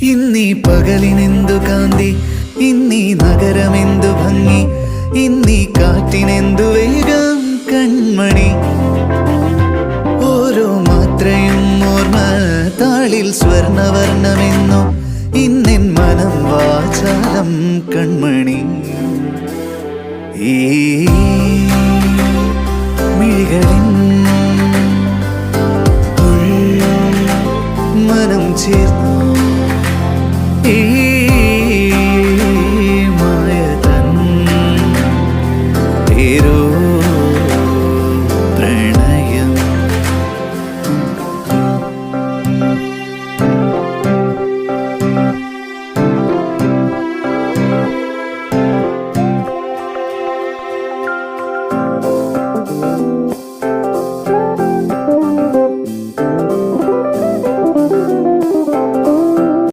ഇന്നീ പകലിനെന്തു കാന്തി, ഇന്നീ നഗരമെന്തു ഭംഗി, ഇന്നീ കാറ്റിനെന്തു വേഗം കൺമണി. ഓരോ മാത്രയും ഓർമ്മ താളിൽ സ്വർണവർണ്ണമെന്നു, ഇന്നെൻ മനം വാചാലം കൺമണി. ഈ മിഴികളിൻ